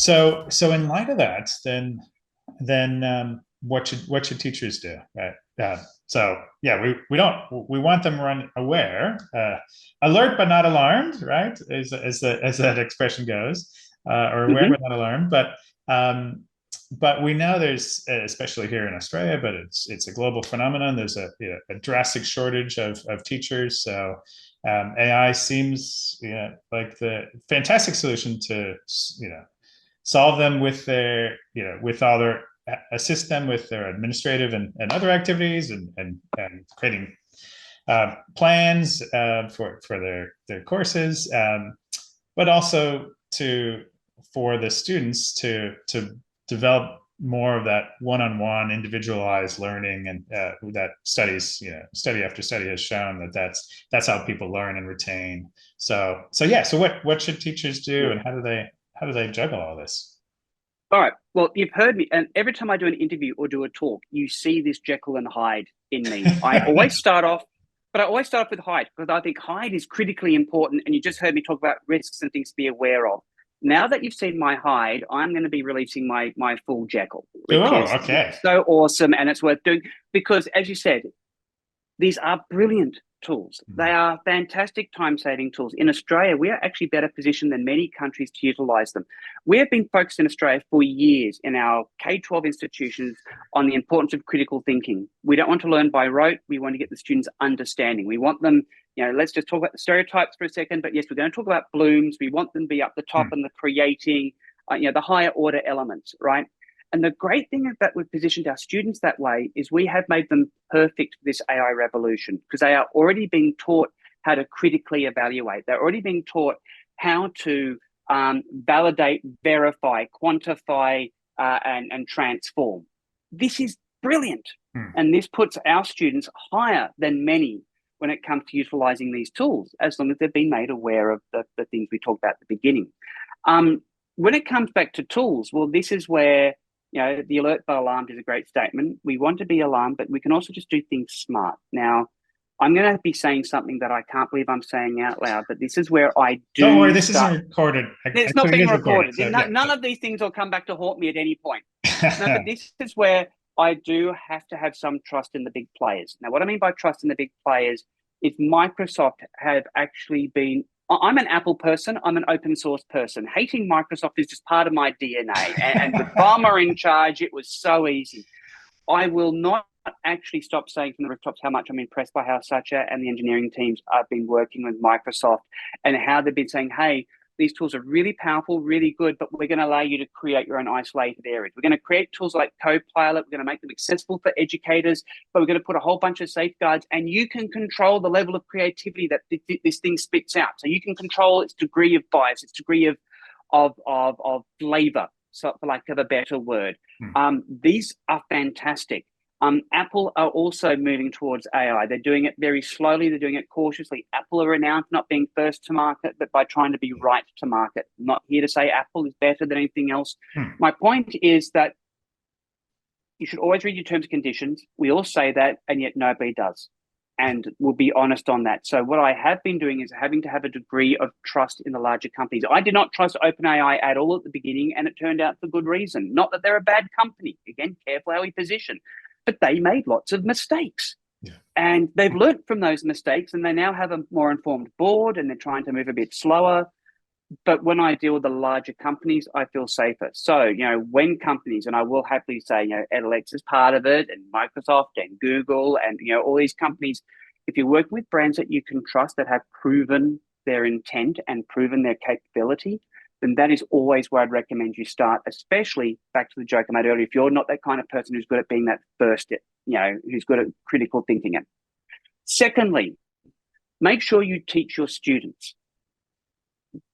So in light of that, then what should teachers do? Right. So yeah, we want them run aware, alert but not alarmed, right? As that expression goes, or aware Hmm. but not alarmed. But we know there's, especially here in Australia, but it's a global phenomenon. There's a drastic shortage of teachers. So AI seems like the fantastic solution to solve them with their with all their assist them with their administrative and other activities and creating plans for their courses, but also to for the students to develop more of that one-on-one individualized learning, and that study after study has shown that that's how people learn and retain. So yeah, so what should teachers do, Yeah. and how do they juggle all this? All right. Well, you've heard me, and every time I do an interview or do a talk, you see this Jekyll and Hyde in me. I always start off with Hyde because I think Hyde is critically important. And you just heard me talk about risks and things to be aware of. Now that you've seen my Hyde, I'm going to be releasing my full Jekyll, which Oh, is okay. so awesome and it's worth doing because, as you said, these are brilliant tools. They are fantastic time-saving tools. In Australia, we are actually better positioned than many countries to utilize them. We have been focused in Australia for years in our K-12 institutions on the importance of critical thinking. We don't want to learn by rote. We want to get the students understanding. We want them, let's just talk about the stereotypes for a second, but yes, we're going to talk about Blooms. We want them to be up the top and the creating, the higher order elements, right? And the great thing that we've positioned our students that way is we have made them perfect for this AI revolution because they are already being taught how to critically evaluate. They're already being taught how to validate, verify, quantify, and transform. This is brilliant. Hmm. And this puts our students higher than many when it comes to utilizing these tools, as long as they've been made aware of the things we talked about at the beginning. When it comes back to tools, well, this is where the alert but alarmed is a great statement. We want to be alarmed, but we can also just do things smart. Now, I'm going to be saying something that I can't believe I'm saying out loud, but this is where I Don't worry, do this isn't start. recorded. It's not Actually, it being is recorded. recorded. So yeah. None of these things will come back to haunt me at any point. No, but this is where I do have to have some trust in the big players. Now, what I mean by trust in the big players is Microsoft have actually been. I'm an Apple person. I'm an open source person. Hating Microsoft is just part of my DNA. And with Balmer in charge, it was so easy. I will not actually stop saying from the rooftops how much I'm impressed by how Satya and the engineering teams have been working with Microsoft and how they've been saying, hey, these tools are really powerful, really good, but we're going to allow you to create your own isolated areas. We're going to create tools like Copilot. We're going to make them accessible for educators, but we're going to put a whole bunch of safeguards, and you can control the level of creativity that this thing spits out. So you can control its degree of bias, its degree of flavor, so for lack of a better word. These are fantastic. Apple are also moving towards AI. They're doing it very slowly. They're doing it cautiously. Apple are renowned for not being first to market, but by trying to be right to market. I'm not here to say Apple is better than anything else. My point is that you should always read your terms and conditions. We all say that, and yet nobody does. And we'll be honest on that. So what I have been doing is having to have a degree of trust in the larger companies. I did not trust OpenAI at all at the beginning, and it turned out for good reason. Not that they're a bad company. Again, careful how we position. But they made lots of mistakes. Yeah. And they've learned from those mistakes, and they now have a more informed board, and they're trying to move a bit slower. But when I deal with the larger companies, I feel safer. So, when companies, and I will happily say, Edalex is part of it, and Microsoft and Google and, all these companies, if you're working with brands that you can trust that have proven their intent and proven their capability, then that is always where I'd recommend you start, especially back to the joke I made earlier. If you're not that kind of person who's good at being that first, who's good at critical thinking. And secondly, make sure you teach your students.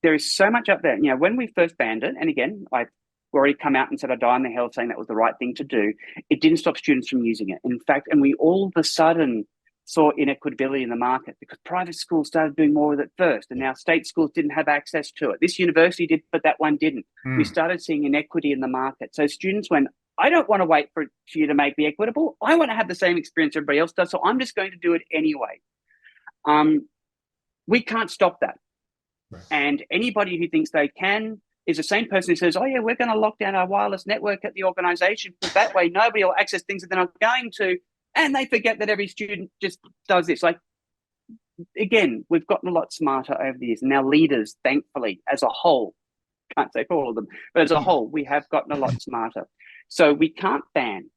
There is so much up there. When we first banned it, and again, I've already come out and said I die on the hill saying that was the right thing to do, it didn't stop students from using it. In fact, and we all of a sudden saw inequitability in the market because private schools started doing more with it first, and now state schools didn't have access to it. This university did, but that one didn't. We started seeing inequity in the market. So students went, I don't want to wait for you to make me equitable. I want to have the same experience everybody else does, so I'm just going to do it anyway. We can't stop that. Right. And anybody who thinks they can, is the same person who says, oh yeah, we're going to lock down our wireless network at the organization because that way nobody will access things that they're not going to. And they forget that every student just does this. Like, again, we've gotten a lot smarter over the years. And our leaders, thankfully, as a whole, can't say for all of them, but as a whole, we have gotten a lot smarter. So we can't ban.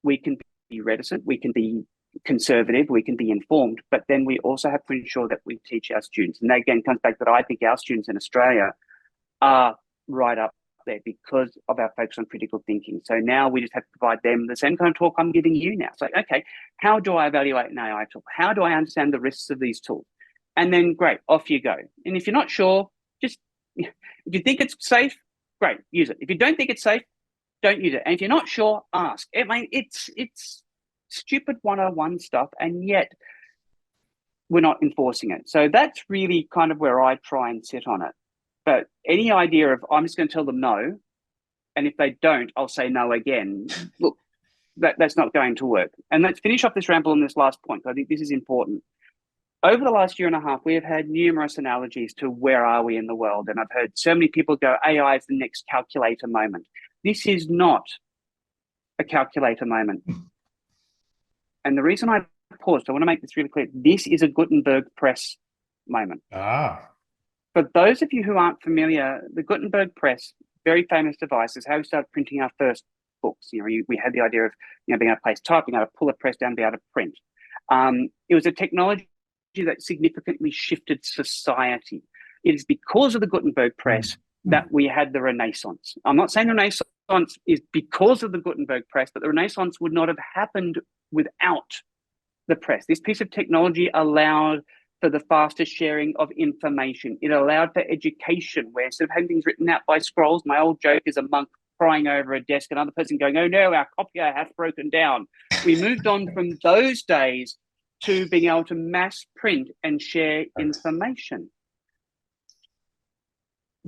We can be reticent. We can be conservative. We can be informed. But then we also have to ensure that we teach our students. And that, again, comes back that I think our students in Australia are right up there because of our focus on critical thinking. So now we just have to provide them the same kind of talk I'm giving you now. It's like, okay, how do I evaluate an AI tool? How do I understand the risks of these tools? And then great, off you go. And if you're not sure, just, if you think it's safe, great, use it. If you don't think it's safe, don't use it. And if you're not sure, ask. I mean, it's stupid 101 stuff, and yet we're not enforcing it. So that's really kind of where I try and sit on it. But any idea of, I'm just going to tell them no, and if they don't, I'll say no again. Look, that's not going to work. And let's finish off this ramble on this last point. I think this is important. Over the last year and a half, we have had numerous analogies to where are we in the world. And I've heard so many people go, AI is the next calculator moment. This is not a calculator moment. And the reason I paused, I want to make this really clear. This is a Gutenberg press moment. For those of you who aren't familiar, the Gutenberg press, very famous device, is how we started printing our first books. You know, we had the idea of, you know, being able to place type, being able to pull a press down, be able to print. It was a technology that significantly shifted society. It is because of the Gutenberg press that we had the Renaissance. I'm not saying the Renaissance is because of the Gutenberg press, but the Renaissance would not have happened without the press. This piece of technology allowed for the faster sharing of information. It allowed for education, where instead of having things written out by scrolls, my old joke is a monk crying over a desk, another person going, oh no, our copier hath broken down. We moved on from those days to being able to mass print and share information.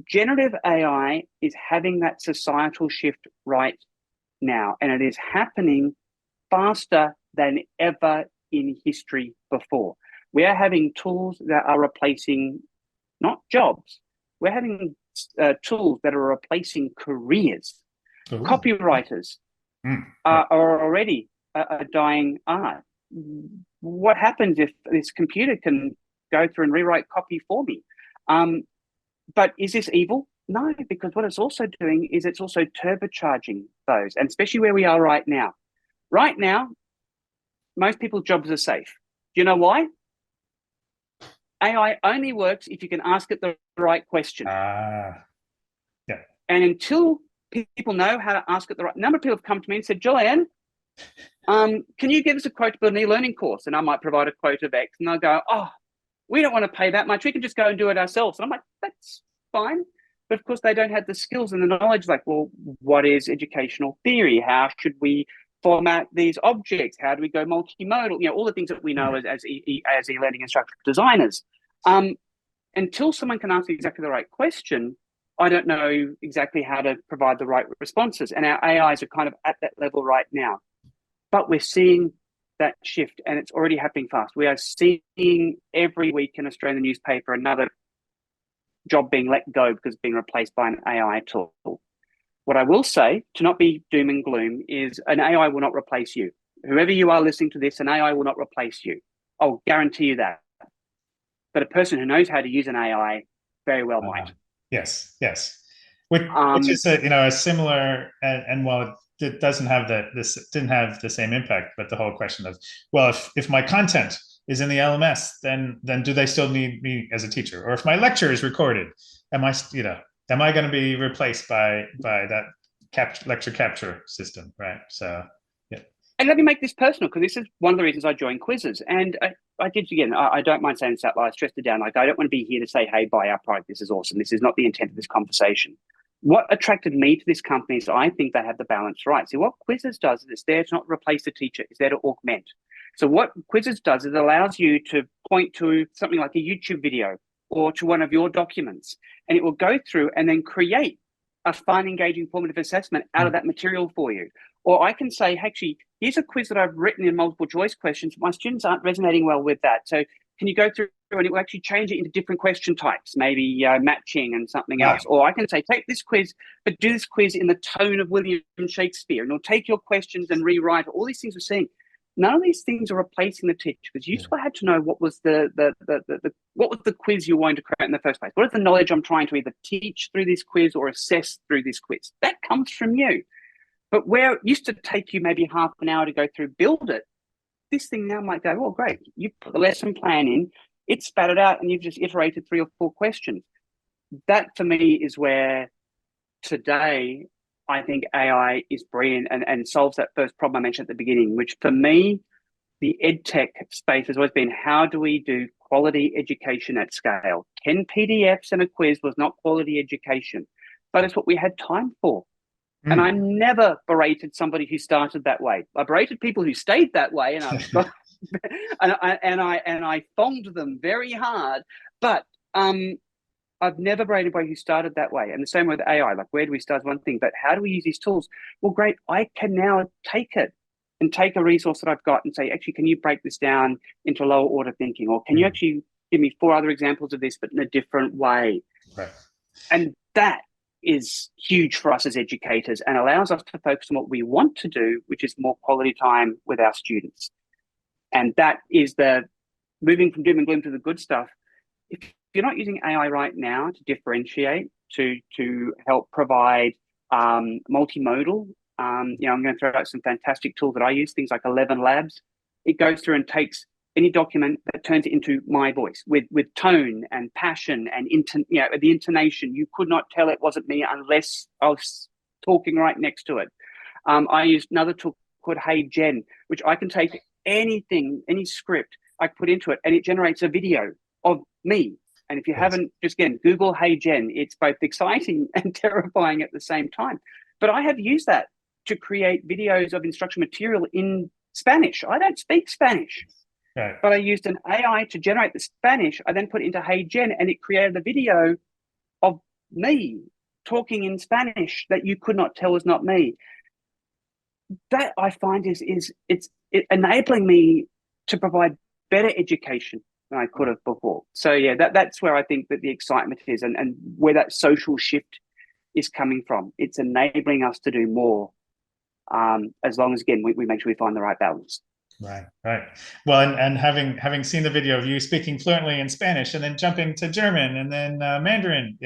Generative AI is having that societal shift right now, and it is happening faster than ever in history before. We are having tools that are replacing not jobs. We're having tools that are replacing careers. Ooh. Copywriters are already a dying art. What happens if this computer can go through and rewrite copy for me? But is this evil? No, because what it's also doing is it's also turbocharging those, and especially where we are right now. Right now, most people's jobs are safe. Do you know why? AI only works if you can ask it the right question. Yeah. And until people know how to ask it the right, number of people have come to me and said, Julian, can you give us a quote for an e-learning course? And I might provide a quote of X, and they'll go, oh, we don't want to pay that much. We can just go and do it ourselves. And I'm like, that's fine. But of course, they don't have the skills and the knowledge. Like, well, what is educational theory? How should we format these objects? How do we go multimodal? You know, all the things that we know as e-learning instructor designers. Until someone can answer exactly the right question, I don't know exactly how to provide the right responses. And our AIs are kind of at that level right now. But we're seeing that shift, and it's already happening fast. We are seeing every week in Australian newspaper another job being let go because it's being replaced by an AI tool. What I will say, to not be doom and gloom, is an AI will not replace you. Whoever you are listening to this, an AI will not replace you. I'll guarantee you that. But a person who knows how to use an AI very well might. Yes. Which is a similar, and while it doesn't have didn't have the same impact, but the whole question of, well, if my content is in the LMS, then do they still need me as a teacher? Or if my lecture is recorded, am I going to be replaced by that lecture capture system, right? So, yeah. And let me make this personal, because this is one of the reasons I joined Quizizz. And I did, again, I don't mind saying this out loud, I stressed it down. Like, I don't want to be here to say, hey, buy our product, this is awesome. This is not the intent of this conversation. What attracted me to this company is I think they have the balance right. See, what Quizizz does is it's there to not replace the teacher, it's there to augment. So what Quizizz does is it allows you to point to something like a YouTube video or to one of your documents, and it will go through and then create a fun, engaging formative assessment out of that material for you. Or I can say, actually, here's a quiz that I've written in multiple choice questions. My students aren't resonating well with that. So can you go through and it will actually change it into different question types, maybe matching and something Wow. else. Or I can say, take this quiz, but do this quiz in the tone of William Shakespeare, and it'll take your questions and rewrite all these things we're seeing. None of these things are replacing the teacher, because you still had to know what was what was the quiz you wanted to create in the first place. What is the knowledge I'm trying to either teach through this quiz or assess through this quiz? That comes from you. But where it used to take you maybe half an hour to go through, build it, this thing now might go, oh, great, you put the lesson plan in, it spat it out, and you've just iterated 3 or 4 questions. That, for me, is where today I think AI is brilliant and solves that first problem I mentioned at the beginning, which for me, the EdTech space has always been, how do we do quality education at scale? 10 PDFs and a quiz was not quality education, but it's what we had time for. And I never berated somebody who started that way. I berated people who stayed that way, and I thonged them very hard. But I've never berated anybody who started that way. And the same with AI. Like, where do we start is one thing, but how do we use these tools? Well, great. I can now take it and take a resource that I've got and say, actually, can you break this down into lower order thinking? Or can you actually give me 4 other examples of this, but in a different way? Right. And that is huge for us as educators and allows us to focus on what we want to do, which is more quality time with our students. And that is the moving from doom and gloom to the good stuff. If you're not using AI right now to differentiate, to help provide multimodal, I'm going to throw out some fantastic tools that I use, things like 11 Labs. It goes through and takes any document that turns it into my voice with tone and passion and the intonation. You could not tell it wasn't me unless I was talking right next to it. I used another tool called Hey Gen, which I can take anything, any script I put into it, and it generates a video of me. And if you haven't, just again, Google Hey Gen. It's both exciting and terrifying at the same time. But I have used that to create videos of instruction material in Spanish. I don't speak Spanish. Right. But I used an AI to generate the Spanish. I then put it into Hey Gen, and it created a video of me talking in Spanish that you could not tell was not me. That I find is enabling me to provide better education than I could have before. So yeah, that's where I think that the excitement is, and where that social shift is coming from. It's enabling us to do more, as long as, again, we make sure we find the right balance. Right. Well, and having seen the video of you speaking fluently in Spanish and then jumping to German and then Mandarin,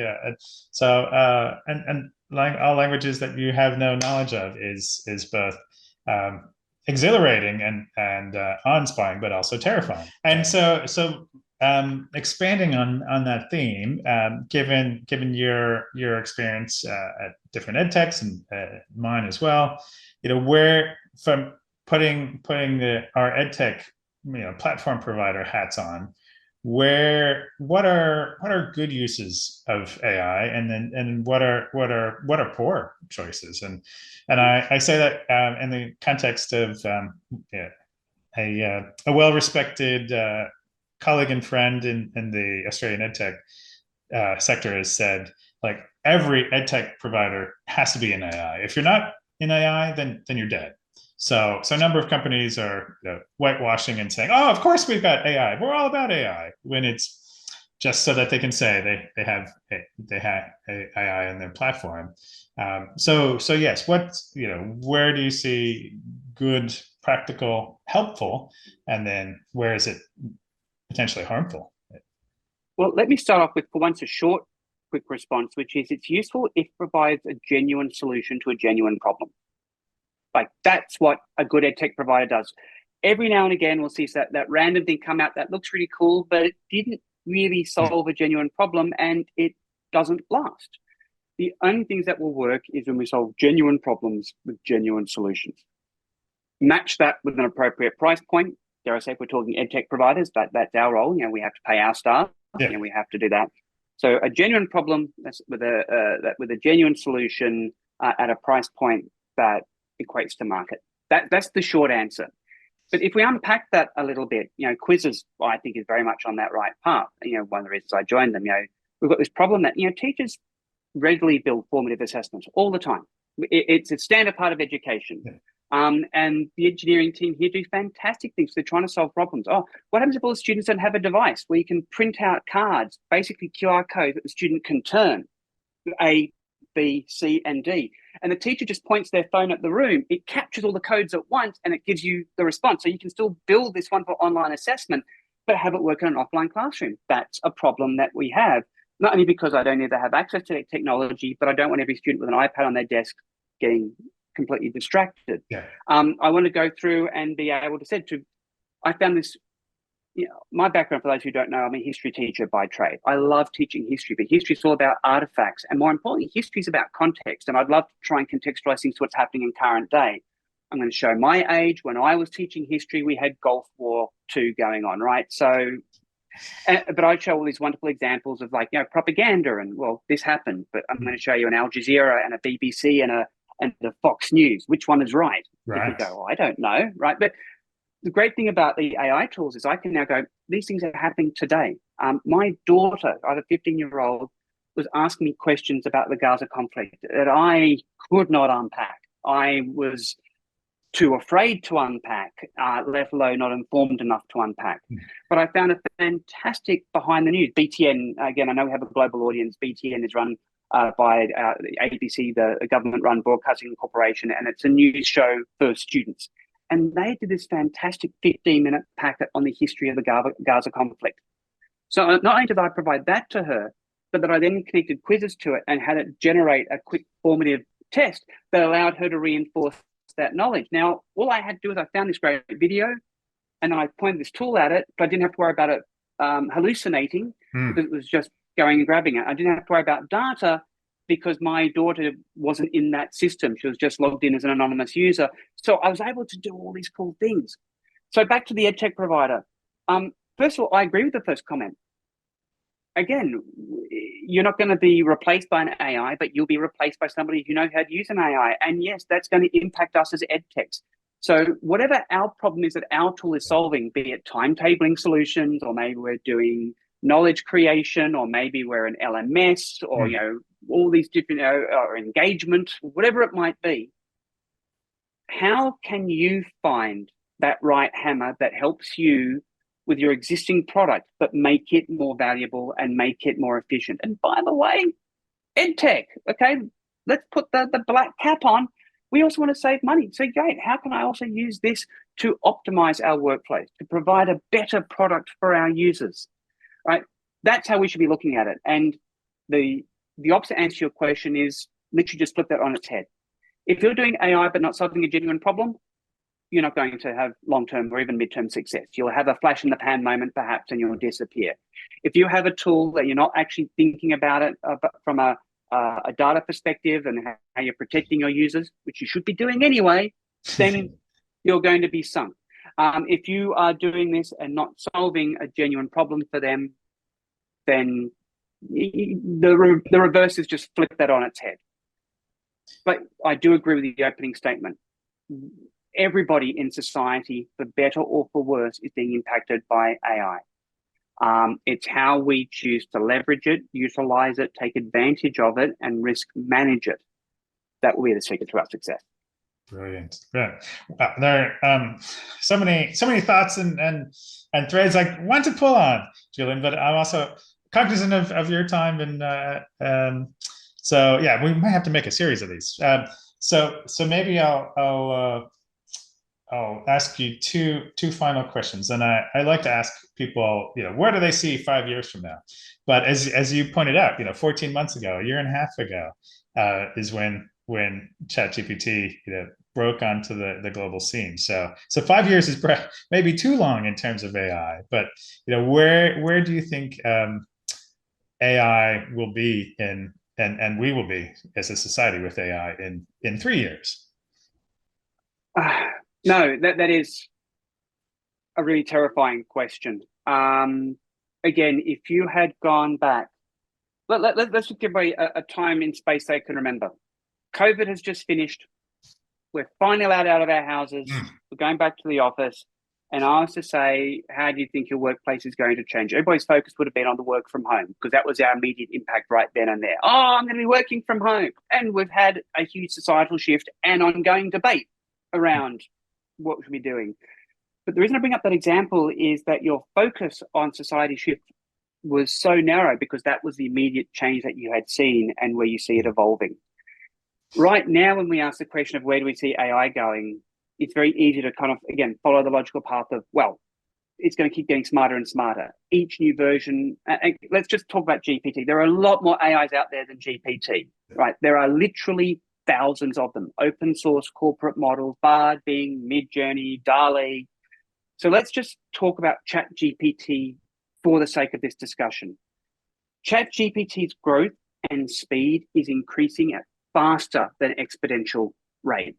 so and all languages that you have no knowledge of is both exhilarating and awe-inspiring, but also terrifying. And so expanding on that theme, given your experience at different edtechs and mine as well, where from putting our edtech platform provider hats on, what are good uses of AI, and what are poor choices, and I say that in the context of a well-respected colleague and friend in the Australian edtech sector has said, like, every edtech provider has to be in AI. If you're not in AI, then you're dead. So a number of companies are whitewashing and saying, "Oh, of course we've got AI. We're all about AI," when it's just so that they can say they have AI in their platform. So yes, where do you see good, practical, helpful, and then where is it potentially harmful? Well, let me start off with, for once, a short, quick response, which is it's useful if it provides a genuine solution to a genuine problem. Like, that's what a good edtech provider does. Every now and again, we'll see that random thing come out that looks really cool, but it didn't really solve a genuine problem, and it doesn't last. The only things that will work is when we solve genuine problems with genuine solutions. Match that with an appropriate price point. Dare I say, if we're talking edtech providers, that's our role. We have to pay our staff. Yeah. We have to do that. So a genuine problem with a genuine solution at a price point that equates to market. That's the short answer. But if we unpack that a little bit, Quizizz, I think, is very much on that right path. One of the reasons I joined them, we've got this problem that teachers regularly build formative assessments all the time. It's a standard part of education. And the engineering team here do fantastic things. They're trying to solve problems. Oh, what happens if all the students don't have a device where you can print out cards, basically QR code that the student can turn A, B, C, and D. And the teacher just points their phone at the room. It captures all the codes at once and it gives you the response. So you can still build this wonderful online assessment, but have it work in an offline classroom. That's a problem that we have, not only because I don't either have access to technology, but I don't want every student with an iPad on their desk getting completely distracted. Yeah. I want to go through and be able to say I found this, my background, for those who don't know, I'm a history teacher by trade. I love teaching history, but history is all about artifacts. And more importantly, history is about context. And I'd love to try and contextualize things to what's happening in current day. I'm going to show my age. When I was teaching history, we had Gulf War II going on, right? So, but I'd show all these wonderful examples of propaganda and, well, this happened, but I'm going to show you an Al Jazeera and a BBC and the Fox News. Which one is right? Right. If you go, I don't know, right? But the great thing about the AI tools is I can now go, these things are happening today. My daughter, I have a 15-year-old, was asking me questions about the Gaza conflict that I could not unpack. I was too afraid to unpack, let alone not informed enough to unpack. But I found a fantastic behind the news. BTN, again, I know we have a global audience. BTN is run by the ABC, the government-run broadcasting corporation, and it's a news show for students. And they did this fantastic 15-minute packet on the history of the Gaza conflict. So not only did I provide that to her, but that I then connected Quizizz to it and had it generate a quick formative test that allowed her to reinforce that knowledge. Now, all I had to do is I found this great video and then I pointed this tool at it, but I didn't have to worry about it hallucinating because it was just going and grabbing it. I didn't have to worry about data because my daughter wasn't in that system. She was just logged in as an anonymous user. So I was able to do all these cool things. So back to the EdTech provider. First of all, I agree with the first comment. Again, you're not going to be replaced by an AI, but you'll be replaced by somebody who knows how to use an AI. And yes, that's going to impact us as EdTechs. So whatever our problem is that our tool is solving, be it timetabling solutions, or maybe we're doing knowledge creation, or maybe we're an LMS, or all these different or engagement, whatever it might be. How can you find that right hammer that helps you with your existing product, but make it more valuable and make it more efficient? And by the way, EdTech, okay, let's put the black cap on. We also want to save money. So great, how can I also use this to optimize our workflows, to provide a better product for our users, right? That's how we should be looking at it. And the opposite answer to your question is literally just flip that on its head. If you're doing AI but not solving a genuine problem, you're not going to have long-term or even mid-term success. You'll have a flash in the pan moment perhaps and you'll disappear. If you have a tool that you're not actually thinking about it but from a data perspective and how you're protecting your users, which you should be doing anyway, then you're going to be sunk. If you are doing this and not solving a genuine problem for them, then the reverse is just flip that on its head. But I do agree with the opening statement. Everybody in society, for better or for worse, is being impacted by AI. It's how we choose to leverage it, utilize it, take advantage of it, and risk manage it. That will be the secret to our success. Brilliant. Wow, there are so many thoughts and threads I want to pull on, Julian, but I'm also cognizant of your time, and so yeah, we might have to make a series of these. So maybe I'll ask you two final questions, and I like to ask people, where do they see 5 years from now? But as you pointed out, 14 months ago, a year and a half ago, is when ChatGPT broke onto the global scene. So 5 years is maybe too long in terms of AI, but where do you think AI will be and we will be as a society with AI in 3 years? No, that is a really terrifying question. Again, if you had gone back, let's give everybody a time in space they can remember. COVID has just finished. We're finally allowed out of our houses. We're going back to the office. And I was to say, how do you think your workplace is going to change? Everybody's focus would have been on the work from home because that was our immediate impact right then and there. Oh, I'm going to be working from home. And we've had a huge societal shift and ongoing debate around what we should be doing. But the reason I bring up that example is that your focus on society shift was so narrow because that was the immediate change that you had seen and where you see it evolving. Right now, when we ask the question of where do we see AI going, it's very easy to kind of, again, follow the logical path of, well, it's going to keep getting smarter and smarter. Each new version, and let's just talk about GPT. There are a lot more AIs out there than GPT, right? There are literally thousands of them. Open source corporate models, Bard, Bing, Midjourney, DALL-E. So let's just talk about ChatGPT for the sake of this discussion. ChatGPT's growth and speed is increasing at faster than exponential rate.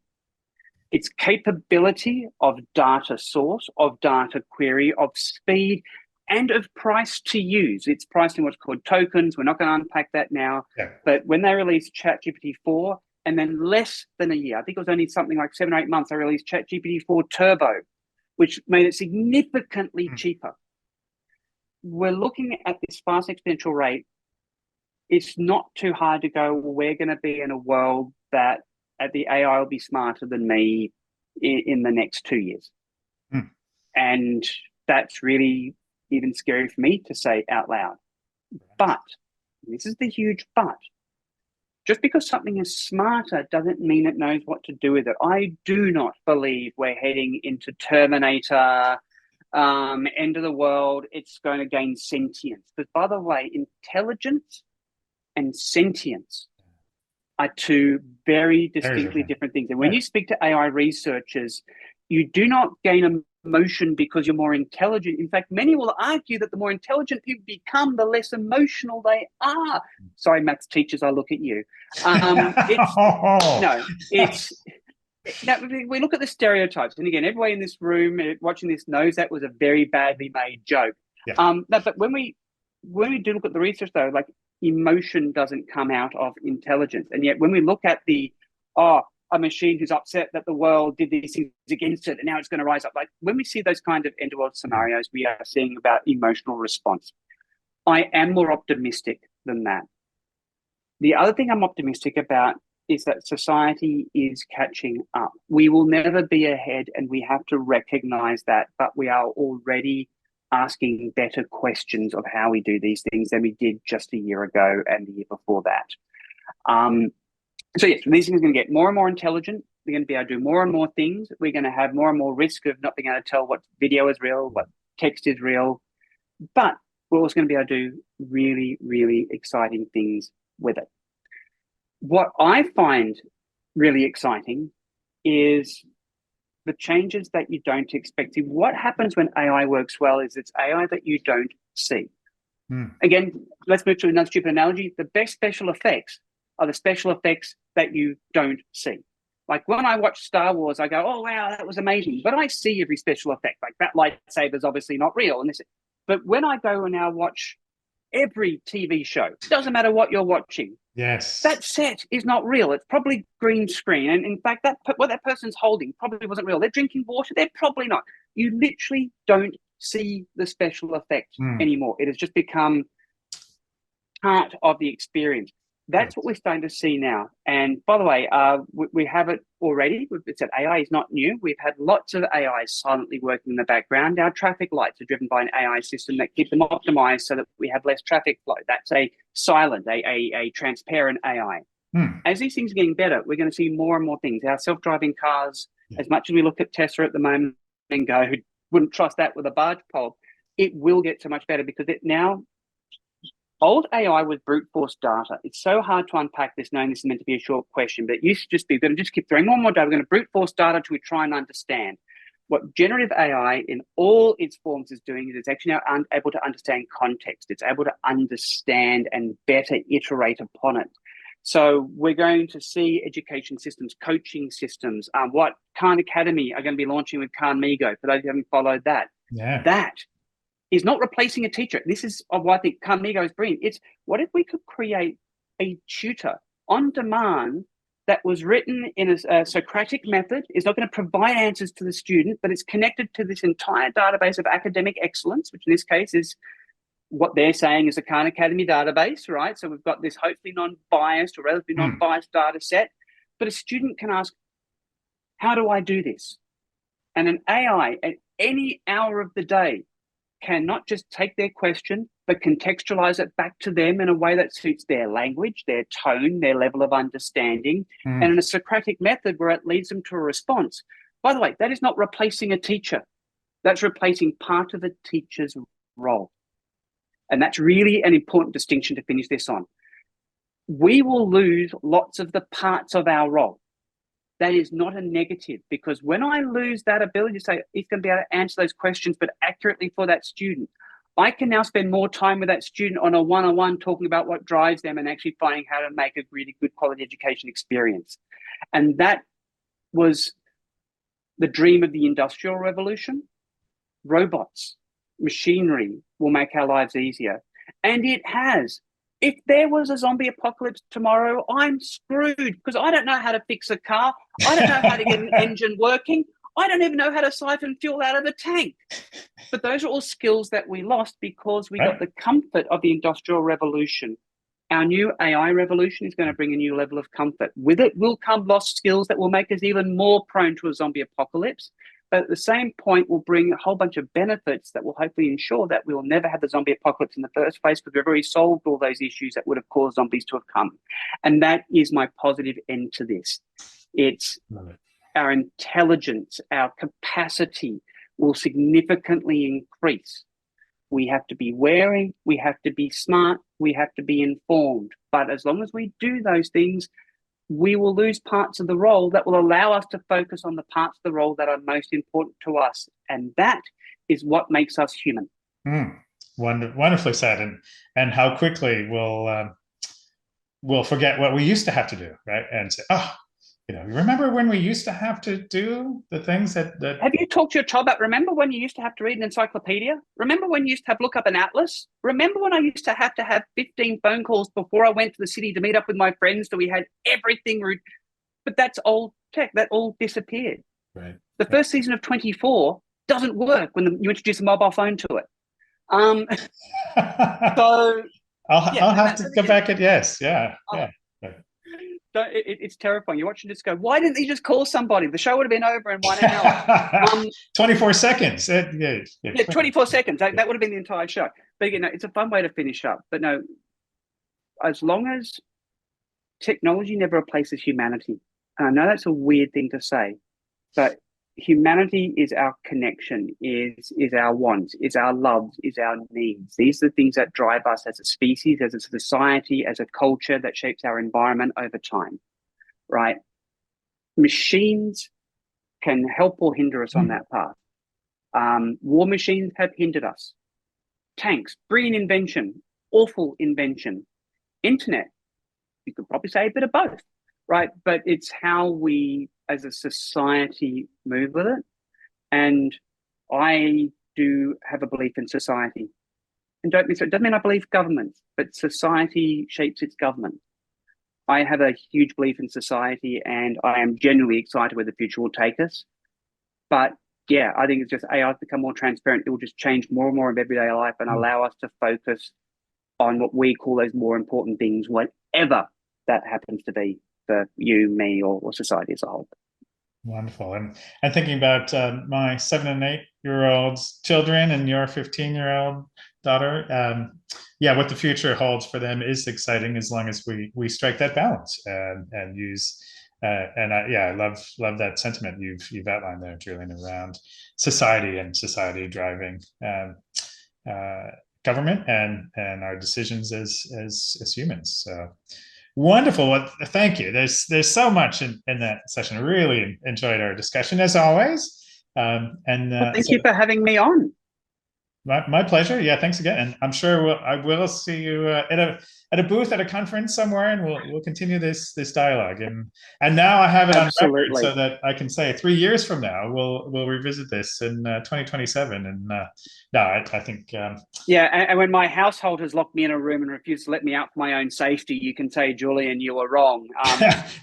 Its capability of data source, of data query, of speed, and of price to use. It's priced in what's called tokens. We're not going to unpack that now. Yeah. But when they released ChatGPT 4, and then less than a year, I think it was only something like 7 or 8 months, they released ChatGPT 4 Turbo, which made it significantly cheaper. We're looking at this fast exponential rate. It's not too hard to go, well, we're going to be in a world that the AI will be smarter than me in the next 2 years. And that's really even scary for me to say out loud. But, this is the huge but, just because something is smarter doesn't mean it knows what to do with it. I do not believe we're heading into Terminator, end of the world, it's going to gain sentience. But by the way, intelligence and sentience are two very distinctly different things. And when you speak to AI researchers, you do not gain emotion because you're more intelligent. In fact, many will argue that the more intelligent people become, the less emotional they are. Sorry, maths teachers, I look at you. We look at the stereotypes. And again, everybody in this room watching this knows that was a very badly made joke. Yeah. But when we do look at the research, though, like, emotion doesn't come out of intelligence. And yet when we look at a machine who's upset that the world did these things against it and now it's going to rise up, like when we see those kind of end of world scenarios, we are seeing about emotional response. I am more optimistic than that. The other thing I'm optimistic about is that society is catching up. We will never be ahead, and we have to recognize that, but we are already asking better questions of how we do these things than we did just a year ago and the year before that. So yes, these things are going to get more and more intelligent. We're going to be able to do more and more things. We're going to have more and more risk of not being able to tell what video is real, what text is real. But we're also going to be able to do really, really exciting things with it. What I find really exciting is the changes that you don't expect. What happens when AI works well is it's AI that you don't see. Again, let's move to another stupid analogy. The best special effects are the special effects that you don't see. Like when I watch Star Wars, I go, oh, wow, that was amazing. But I see every special effect. Like that lightsaber is obviously not real. But when I go and now watch every TV show, it doesn't matter what you're watching. Yes. That set is not real. It's probably green screen. And in fact, what that person's holding probably wasn't real. They're drinking water. They're probably not. You literally don't see the special effect anymore. It has just become part of the experience. That's what we're starting to see now. And by the way, we have it already. It's that AI is not new. We've had lots of AI silently working in the background. Our traffic lights are driven by an AI system that keeps them optimized so that we have less traffic flow. That's a silent, a transparent AI. As these things are getting better, we're going to see more and more things. Our self-driving cars, as much as we look at Tesla at the moment and go, who wouldn't trust that with a barge pole, it will get so much better because it now... Old AI was brute force data. It's so hard to unpack this, knowing this is meant to be a short question, but it used to just be, we're going to just keep throwing more and more data. We're going to brute force data till we try and understand. What generative AI in all its forms is doing is it's actually now able to understand context. It's able to understand and better iterate upon it. So we're going to see education systems, coaching systems, what Khan Academy are going to be launching with Khan Migo, for those who haven't followed that. Yeah. That is not replacing a teacher. This is why I think Khan Migo is brilliant. It's what if we could create a tutor on demand that was written in a Socratic method, is not going to provide answers to the student, but it's connected to this entire database of academic excellence, which in this case is what they're saying is a Khan Academy database, right? So we've got this hopefully non-biased or relatively non-biased data set, but a student can ask, How do I do this? And an AI at any hour of the day can not just take their question, but contextualize it back to them in a way that suits their language, their tone, their level of understanding, and in a Socratic method where it leads them to a response. By the way, that is not replacing a teacher. That's replacing part of a teacher's role. And that's really an important distinction to finish this on. We will lose lots of the parts of our role. That is not a negative, because when I lose that ability to say, it's going to be able to answer those questions, but accurately for that student, I can now spend more time with that student on a one-on-one talking about what drives them and actually finding how to make a really good quality education experience. And that was the dream of the Industrial Revolution. Robots, machinery will make our lives easier. And it has. If there was a zombie apocalypse tomorrow, I'm screwed, because I don't know how to fix a car. I don't know how to get an engine working. I don't even know how to siphon fuel out of a tank. But those are all skills that we lost because we got the comfort of the Industrial Revolution. Our new AI revolution is going to bring a new level of comfort. With it will come lost skills that will make us even more prone to a zombie apocalypse. But at the same point, will bring a whole bunch of benefits that will hopefully ensure that we will never have the zombie apocalypse in the first place, because we've already solved all those issues that would have caused zombies to have come. And that is my positive end to this. It's our intelligence, our capacity will significantly increase. We have to be wary, we have to be smart, we have to be informed. But as long as we do those things, we will lose parts of the role that will allow us to focus on the parts of the role that are most important to us. And that is what makes us human. Wonderfully said. And how quickly we'll forget what we used to have to do, right? And say, oh, remember when we used to have to do the things that... Have you talked to your child about, remember when you used to have to read an encyclopedia? Remember when you used to have to look up an atlas? Remember when I used to have 15 phone calls before I went to the city to meet up with my friends, so we had everything? But that's old tech. That all disappeared. Right. The first season of 24 doesn't work when you introduce a mobile phone to it. So I'll have to go back at yes. Yeah. It's terrifying. You watch and just go, why didn't they just call somebody? The show would have been over in 1 hour. 24 seconds. 24 seconds. That would have been the entire show. But it's a fun way to finish up. But no, as long as technology never replaces humanity, and I know that's a weird thing to say, but humanity is our connection, is our wants, is our loves, is our needs. These are the things that drive us as a species, as a society, as a culture that shapes our environment over time, right? Machines can help or hinder us on that path. War machines have hindered us. Tanks, brilliant invention, awful invention. Internet, you could probably say a bit of both, right? But it's how we as a society move with it. And I do have a belief in society. And it doesn't mean I believe government, but society shapes its government. I have a huge belief in society, and I am genuinely excited where the future will take us. But yeah, I think it's just AI has become more transparent. It will just change more and more of everyday life and allow us to focus on what we call those more important things, whatever that happens to be for you, me, or society as a whole. Wonderful. And thinking about my 7 and 8-year-old children and your 15-year-old daughter, what the future holds for them is exciting, as long as we strike that balance and use. I love that sentiment you've outlined there, Julian, around society and society driving government and our decisions as humans. So wonderful. Well, thank you. There's so much in that session. I really enjoyed our discussion, as always. Thank you for having me on. My pleasure. Yeah, thanks again. And I'm sure I will see you at a booth at a conference somewhere, and we'll continue this dialogue. And now I have it on record so that I can say 3 years from now we'll revisit this in 2027. And I think and when my household has locked me in a room and refused to let me out for my own safety, you can say, Julian, you were wrong.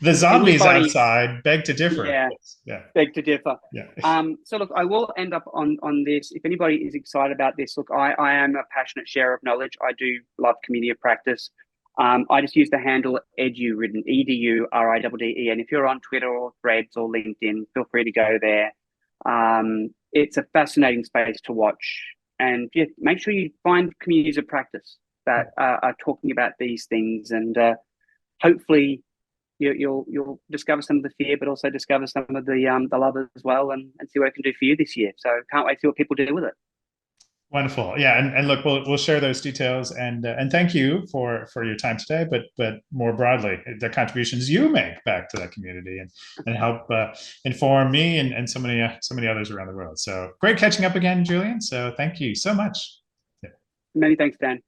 The zombies outside beg to differ. Yeah, beg to differ. Yeah. So look, I will end up on this. If anybody is excited about this, look, I am a passionate sharer of knowledge. I do love community of practice. I just use the handle EduRidden, EduRidden. And if you're on Twitter or Threads or LinkedIn, feel free to go there. It's a fascinating space to watch. And yeah, make sure you find communities of practice that are talking about these things. And hopefully you'll discover some of the fear, but also discover some of the love as well, and see what it can do for you this year. So can't wait to see what people do with it. Wonderful. Yeah, and look, we'll share those details, and thank you for your time today, but more broadly, the contributions you make back to that community and help inform me and so many others around the world. So great catching up again, Julian. So thank you so much. Many thanks, Dan.